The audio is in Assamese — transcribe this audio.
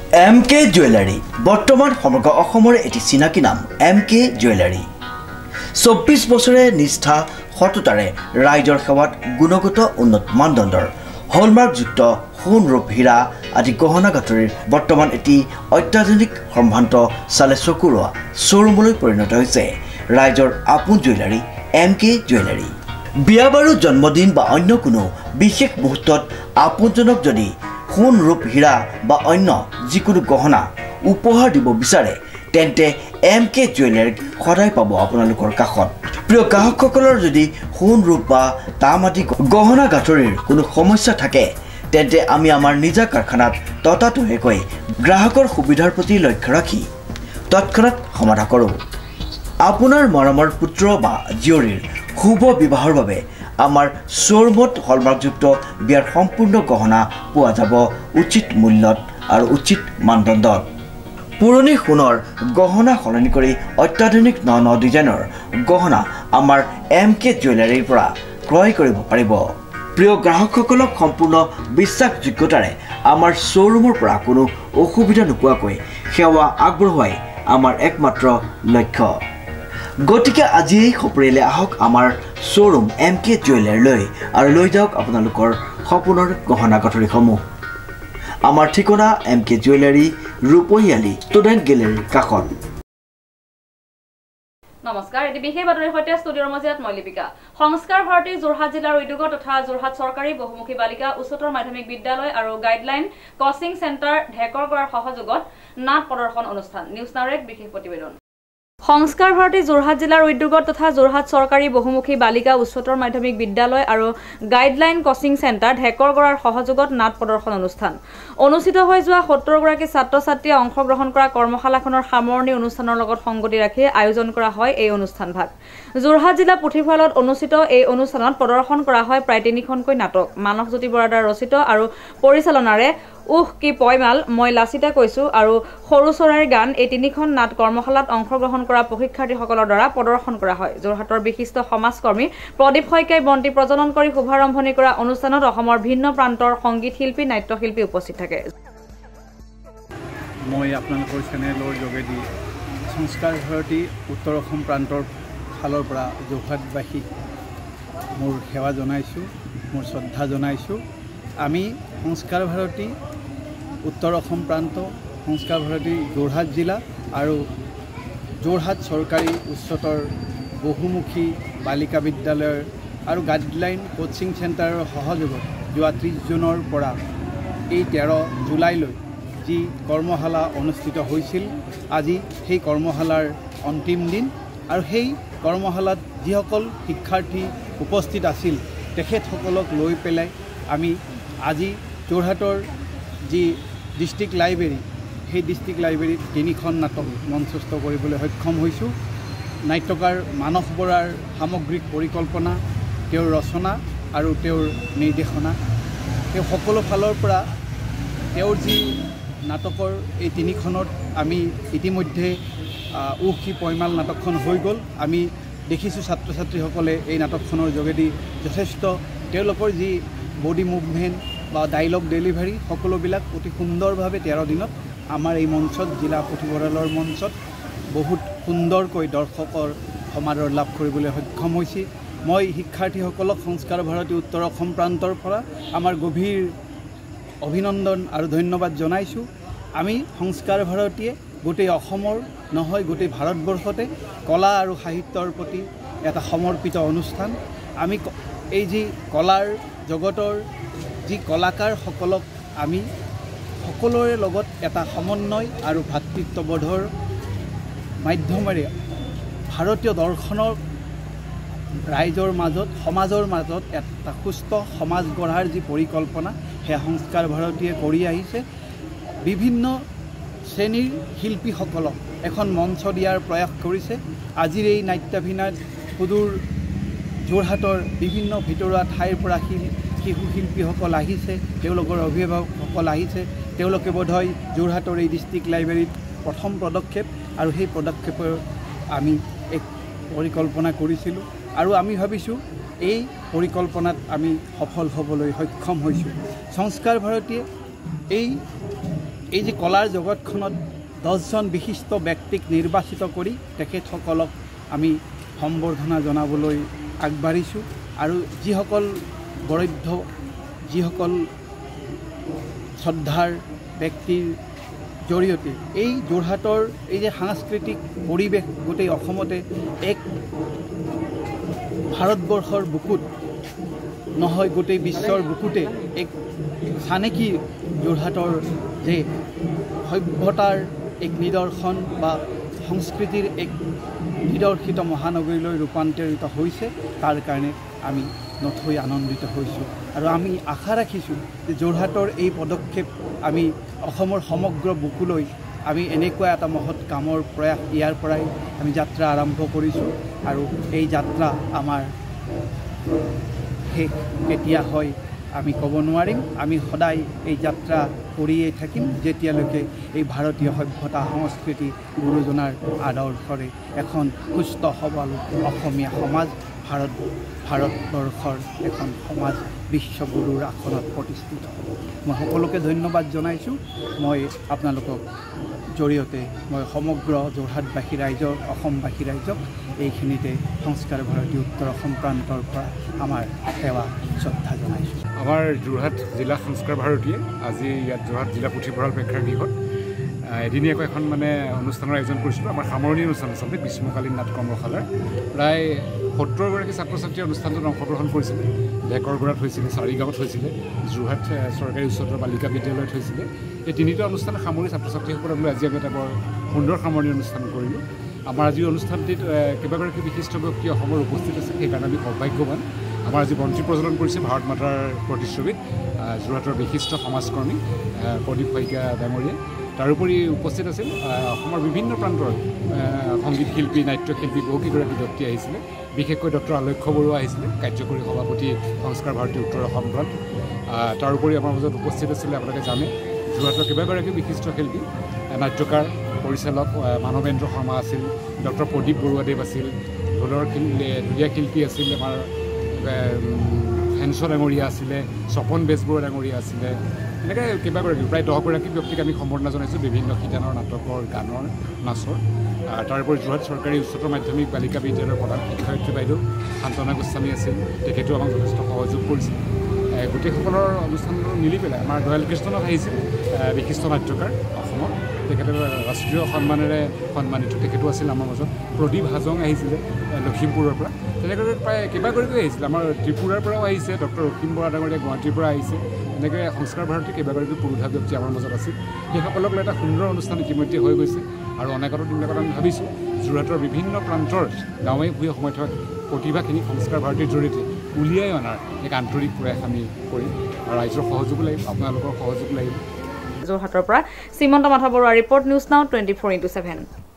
MK জুৱেলাৰী বৰ্তমান সমগ্ৰ অসমৰ এটি চিনাকি নাম MK জুৱেলাৰী 24 বছৰে নিষ্ঠা সততাৰে ৰাইজৰ সেৱাত গুণগত উন্নত মানদণ্ডৰ হলমাৰ্কযুক্ত সোণ ৰূপ হীৰা আদি গহনা গাঁথৰিৰ বৰ্তমান এটি অত্যাধুনিক সম্ভ্ৰান্ত চালে চকুৰোৱা শ্বৰুমলৈ পৰিণত হৈছে ৰাইজৰ আপোন জুৱেলাৰী MK জুৱেলাৰী। বিয়া বাৰু জন্মদিন বা অন্য কোনো বিশেষ মুহূৰ্তত আপোনজনক যদি সোণ ৰূপ হীৰা বা অন্য যিকোনো গহনা উপহাৰ দিব বিচাৰে তেন্তে MK জুৱেলাৰীক সদায় পাব আপোনালোকৰ কাষত। প্ৰিয় গ্ৰাহকসকলৰ যদি সোণ ৰূপ বা তাম আদি গহনা গাঁথৰিৰ কোনো সমস্যা থাকে তেন্তে আমি আমাৰ নিজা কাৰখানাত ততাতৈয়াকৈ গ্ৰাহকৰ সুবিধাৰ প্ৰতি লক্ষ্য ৰাখি তৎক্ষণাত সমাধা কৰোঁ। আপোনাৰ মৰমৰ পুত্ৰ বা জীয়ৰীৰ শুভ বিবাহৰ বাবে আমাৰ শ্বৰুমত হলমাৰ্কযুক্ত বিয়াৰ সম্পূৰ্ণ গহনা পোৱা যাব উচিত মূল্যত আৰু উচিত মানদণ্ডত। পুৰণি সোণৰ গহনা সলনি কৰি অত্যাধুনিক ন ডিজাইনৰ গহনা আমাৰ MK জুৱেলাৰীৰ পৰা ক্ৰয় কৰিব পাৰিব। প্ৰিয় গ্ৰাহকসকলক সম্পূৰ্ণ বিশ্বাসযোগ্যতাৰে আমাৰ শ্বৰুমৰ পৰা কোনো অসুবিধা নোপোৱাকৈ সেৱা আগবঢ়োৱাই আমাৰ একমাত্ৰ লক্ষ্য। গতিকে আজিয়েই সপৰিয়ালে আহক আমাৰ শ্বৰুম MK জুৱেলাৰীলৈ আৰু লৈ যাওক আপোনালোকৰ সপোনৰ গহনা গাঁথৰিসমূহ। আমাৰ ঠিকনা MK জুৱেলাৰী ৰূপহিয়ালী ষ্টুডেণ্ট গেলেৰীৰ কাষত। নমস্কাৰ, এটি বিশেষ বাতৰিৰ সৈতে ষ্টুডিঅ'ৰ মজিয়াত মই লিপিকা। সংস্কাৰ ভাৰতী যোৰহাট জিলাৰ উদ্যোগ তথা যোৰহাট চৰকাৰী বহুমুখী বালিকা উচ্চতৰ মাধ্যমিক বিদ্যালয় আৰু গাইডলাইন কোচিং চেণ্টাৰ ঢেকৰগড়ৰ সহযোগত নাট প্ৰদৰ্শন অনুষ্ঠান। নিউজ নাওৰ এক বিশেষ প্ৰতিবেদন। সংস্কাৰ ভাৰতী যোৰহাট জিলাৰ উদ্যোগত তথা যোৰহাট চৰকাৰী বহুমুখী বালিকা উচ্চতৰ মাধ্যমিক বিদ্যালয় আৰু গাইডলাইন কোচিং চেণ্টাৰ ঢেকৰগড়ৰ সহযোগত নাট প্ৰদৰ্শন অনুষ্ঠান অনুষ্ঠিত হৈ যোৱা 70 গৰাকী ছাত্ৰ ছাত্ৰীয়ে অংশগ্ৰহণ কৰা কৰ্মশালাখনৰ সামৰণি অনুষ্ঠানৰ লগত সংগতি ৰাখি আয়োজন কৰা হয় এই অনুষ্ঠানভাগ। যোৰহাট জিলা পুথিভঁৰালত অনুষ্ঠিত এই অনুষ্ঠানত প্ৰদৰ্শন কৰা হয় প্ৰায় 3খনকৈ নাটক। মানসজ্যোতি বৰাদাৰ ৰচিত আৰু পৰিচালনাৰে কি পয়মাল মই লাচিতা কৈছো আৰু সৰু চৰাইৰ গান এই 3খন নাট কৰ্মশালাত অংশগ্ৰহণ কৰা প্ৰশিক্ষাৰ্থীসকলৰ দ্বাৰা প্ৰদৰ্শন কৰা হয়। যোৰহাটৰ বিশিষ্ট সমাজকৰ্মী প্ৰদীপ শইকীয়াই বন্তি প্ৰজ্বলন কৰি শুভাৰম্ভণি কৰা অনুষ্ঠানত অসমৰ ভিন্ন প্ৰান্তৰ সংগীত শিল্পী নাট্যশিল্পী উপস্থিত থাকে। মই আপোনালোকৰ চেনেলৰ যোগেদি সংস্কাৰ ভাৰতী উত্তৰ অসম প্ৰান্তৰ ফালৰ পৰা যোৰহাটবাসীক মোৰ সেৱা জনাইছোঁ, মোৰ শ্ৰদ্ধা জনাইছোঁ। আমি সংস্কাৰ ভাৰতী উত্তৰ অসম প্ৰান্ত, সংস্কাৰ ভাৰতী যোৰহাট জিলা আৰু যোৰহাট চৰকাৰী উচ্চতৰ বহুমুখী বালিকা বিদ্যালয়ৰ আৰু গাইডলাইন কোচিং চেণ্টাৰৰ সহযোগত যোৱা 30 জুনৰ পৰা এই 13 জুলাইলৈ যি কৰ্মশালা অনুষ্ঠিত হৈছিল, আজি সেই কৰ্মশালাৰ অন্তিম দিন আৰু সেই কৰ্মশালাত যিসকল শিক্ষাৰ্থী উপস্থিত আছিল তেখেতসকলক লৈ পেলাই আমি আজি যোৰহাটৰ যি ডিষ্ট্ৰিক্ট লাইব্ৰেৰী সেই ডিষ্ট্ৰিক্ট লাইব্ৰেৰীত 3খন নাটক মঞ্চস্থ কৰিবলৈ সক্ষম হৈছোঁ। নাট্যকাৰ মানস বৰাৰ সামগ্ৰিক পৰিকল্পনা, তেওঁৰ ৰচনা আৰু তেওঁৰ নিৰ্দেশনা, তেওঁ সকলো ফালৰ পৰা তেওঁৰ যি নাটকৰ এই 3খনত আমি ইতিমধ্যে কি পয়মাল নাটকখন হৈ গ'ল। আমি দেখিছোঁ ছাত্ৰ ছাত্ৰীসকলে এই নাটকখনৰ যোগেদি যথেষ্ট তেওঁলোকৰ যি বডি মুভমেণ্ট বা ডাইলগ ডেলিভাৰী সকলোবিলাক অতি সুন্দৰভাৱে 13 দিনত আমাৰ এই মঞ্চত জিলা পুথিভঁৰালৰ মঞ্চত বহুত সুন্দৰকৈ দৰ্শকৰ সমাদৰ লাভ কৰিবলৈ সক্ষম হৈছে। মই শিক্ষাৰ্থীসকলক সংস্কাৰ ভাৰতী উত্তৰ অসম প্ৰান্তৰ পৰা আমাৰ গভীৰ অভিনন্দন আৰু ধন্যবাদ জনাইছোঁ। আমি সংস্কাৰ ভাৰতীয়ে গোটেই অসমৰ নহয় গোটেই ভাৰতবৰ্ষতে কলা আৰু সাহিত্যৰ প্ৰতি এটা সমৰ্পিত অনুষ্ঠান। আমি এই যি কলাৰ জগতৰ যি কলাকাৰসকলক আমি সকলোৰে লগত এটা সমন্বয় আৰু ভাতৃত্ববোধৰ মাধ্যমেৰে ভাৰতীয় দৰ্শনৰ ৰাইজৰ মাজত সমাজৰ মাজত এটা সুস্থ সমাজ গঢ়াৰ যি পৰিকল্পনা সেয়া সংস্কাৰ ভাৰতীয়ে কৰি আহিছে। বিভিন্ন শ্ৰেণীৰ শিল্পীসকলক এখন মঞ্চ দিয়াৰ প্ৰয়াস কৰিছে। আজিৰ এই নাট্যাভিনয়ত সুদূৰ যোৰহাটৰ বিভিন্ন ভিতৰুৱা ঠাইৰ পৰা শিশু শিল্পীসকল আহিছে, তেওঁলোকৰ অভিভাৱকসকল আহিছে। তেওঁলোকে বোধহয় যোৰহাটৰ এই ডিষ্ট্ৰিক্ট লাইব্ৰেৰীত প্ৰথম পদক্ষেপ আৰু সেই পদক্ষেপৰ আমি এক পৰিকল্পনা কৰিছিলোঁ আৰু আমি ভাবিছোঁ এই পৰিকল্পনাত আমি সফল হ'বলৈ সক্ষম হৈছোঁ। সংস্কাৰ ভাৰতীয়ে এই এই যে কলাৰ জগতখনত 10জন বিশিষ্ট ব্যক্তিক নিৰ্বাচিত কৰি তেখেতসকলক আমি সম্বৰ্ধনা জনাবলৈ আগবাঢ়িছোঁ আৰু যিসকল বৰধ্য যিসকল শ্ৰদ্ধাৰ ব্যক্তিৰ জৰিয়তে এই যোৰহাটৰ এই যে সাংস্কৃতিক পৰিৱেশ গোটেই অসমতে এক ভাৰতবৰ্ষৰ বুকুত নহয় গোটেই বিশ্বৰ বুকুতে এক চানেকি যোৰহাটৰ যে সভ্যতাৰ এক নিদৰ্শন বা সংস্কৃতিৰ এক নিদৰ্শিত মহানগৰীলৈ ৰূপান্তৰিত হৈছে তাৰ কাৰণে আমি নথৈ আনন্দিত হৈছোঁ আৰু আমি আশা ৰাখিছোঁ যে যোৰহাটৰ এই পদক্ষেপ আমি অসমৰ সমগ্ৰ বুকুলৈ আমি এনেকুৱা এটা মহৎ কামৰ প্ৰয়াস ইয়াৰ পৰাই আমি যাত্ৰা আৰম্ভ কৰিছোঁ আৰু এই যাত্ৰা আমাৰ শেষ কেতিয়া হয় আমি ক'ব নোৱাৰিম আমি সদায় এই যাত্ৰা কৰিয়েই থাকিম যেতিয়ালৈকে এই ভাৰতীয় সভ্যতা সংস্কৃতি গুৰুজনাৰ আদৰ্শৰে এখন সুস্থ সবল অসমীয়া সমাজ ভাৰতবৰ্ষৰ এখন সমাজ বিশ্বগুৰুৰ আসনত প্ৰতিষ্ঠিত হ'ব মই সকলোকে ধন্যবাদ জনাইছোঁ মই আপোনালোকক জৰিয়তে মই সমগ্ৰ যোৰহাটবাসী ৰাইজৰ অসমবাসী ৰাইজক এইখিনিতে সংস্কাৰ ভাৰতী উত্তৰ অসম প্ৰান্তৰ পৰা আমাৰ সেৱা শ্ৰদ্ধা জনাইছোঁ আমাৰ যোৰহাট জিলা সংস্কাৰ ভাৰতীয়ে আজি ইয়াত যোৰহাট জিলা পুথিভঁৰাল প্ৰেক্ষাগৃহত এদিনীয়াকৈ এখন মানে অনুষ্ঠানৰ আয়োজন কৰিছিলোঁ আমাৰ সামৰণি অনুষ্ঠান আচলতে গ্ৰীষ্মকালীন নাট কৰ্মশালাৰ প্ৰায় 70গৰাকী ছাত্ৰ ছাত্ৰীয়ে অনুষ্ঠানটোত অংশগ্ৰহণ কৰিছিলে ঢেকৰগড়াত হৈছিলে চাৰিগাঁৱত হৈছিলে যোৰহাট চৰকাৰী উচ্চতৰ বালিকা বিদ্যালয়ত হৈছিলে এই তিনিটা অনুষ্ঠান সামৰি ছাত্ৰ ছাত্ৰীসকলক লৈ আজি আমি এটা বৰ সুন্দৰ সামৰণি অনুষ্ঠান কৰিলোঁ আমাৰ আজি অনুষ্ঠানটিত কেইবাগৰাকী বিশিষ্ট ব্যক্তি অসমৰ উপস্থিত আছে সেইকাৰণে আমি সৌভাগ্যৱান আমাৰ আজি বন্তি প্ৰজ্বলন কৰিছে ভাৰত মাতাৰ প্ৰতিচ্ছবিত যোৰহাটৰ বিশিষ্ট সমাজকৰ্মী প্ৰদীপ শইকীয়া ডাঙৰীয়া তাৰোপৰি উপস্থিত আছিল অসমৰ বিভিন্ন প্ৰান্তৰ সংগীত শিল্পী নাট্যশিল্পী বহুকেইগৰাকী ব্যক্তি আহিছিলে বিশেষকৈ ডক্টৰ আলক্ষ্য বৰুৱা আহিছিলে কাৰ্যকৰী সভাপতি সংস্কাৰ ভাৰতী উত্তৰ অসম প্ৰান্ত তাৰোপৰি আমাৰ মাজত উপস্থিত আছিলে আপোনালোকে জানে যোৰহাটৰ কেইবাগৰাকী বিশিষ্ট শিল্পী নাট্যকাৰ পৰিচালক মানৱেন্দ্ৰ শৰ্মা আছিল ডক্টৰ প্ৰদীপ বৰুৱাদেৱ আছিল ঢুলীয়া শিল্পী আছিল আমাৰ হেনছ ডাঙৰীয়া আছিলে স্বপন বেজবৰুৱা ডাঙৰীয়া আছিলে এনেকৈ কেইবাগৰাকী প্ৰায় 10গৰাকী ব্যক্তিক আমি সম্বৰ্ধনা জনাইছোঁ বিভিন্ন শিতানৰ নাটকৰ গানৰ নাচৰ তাৰোপৰি যোৰহাট চৰকাৰী উচ্চতৰ মাধ্যমিক বালিকা বিদ্যালয়ৰ প্ৰধান শিক্ষয়িত্ৰী বাইদেউ শান্তনা গোস্বামী আছিল তেখেতেও আমাক যথেষ্ট সহযোগ কৰিছিল গোটেইসকলৰ অনুষ্ঠানবোৰ মিলি পেলাই আমাৰ দয়াল কৃষ্ণনাথ আহিছিল বিশিষ্ট নাট্যকাৰ অসমৰ তেখেতে ৰাষ্ট্ৰীয় সন্মানেৰে সন্মানিত তেখেতো আছিল আমাৰ মাজত প্ৰদীপ হাজং আহিছিলে লখিমপুৰৰ পৰা তেনেকৈ প্ৰায় কেইবাগৰাকীও আহিছিলে আমাৰ ত্ৰিপুৰাৰ পৰাও আহিছে ডক্টৰ ৰক্তিম বৰা ডাঙৰীয়া গুৱাহাটীৰ পৰা আহিছে এনেকৈ সংস্কাৰ ভাৰতী কেইবাগৰাকী পুৰুষা ব্যক্তি আমাৰ মাজত আছিল সেইসকলক লৈ এটা সুন্দৰ অনুষ্ঠান ইতিমধ্যে হৈ গৈছে আৰু অনেকতো দিনলৈকে আমি ভাবিছোঁ যোৰহাটৰ বিভিন্ন প্ৰান্তৰ গাঁৱে ভূঞে সোমাই থকা প্ৰতিভাখিনি সংস্কাৰ ভাৰতীৰ জৰিয়তে উলিয়াই অনাৰ এক আন্তৰিক প্ৰয়াস আমি কৰিম আৰু ৰাইজৰ সহযোগো লাগিব আপোনালোকৰ সহযোগ লাগিব যোৰহাটৰ পৰা Srimanta Madhav Barua report news now 24/7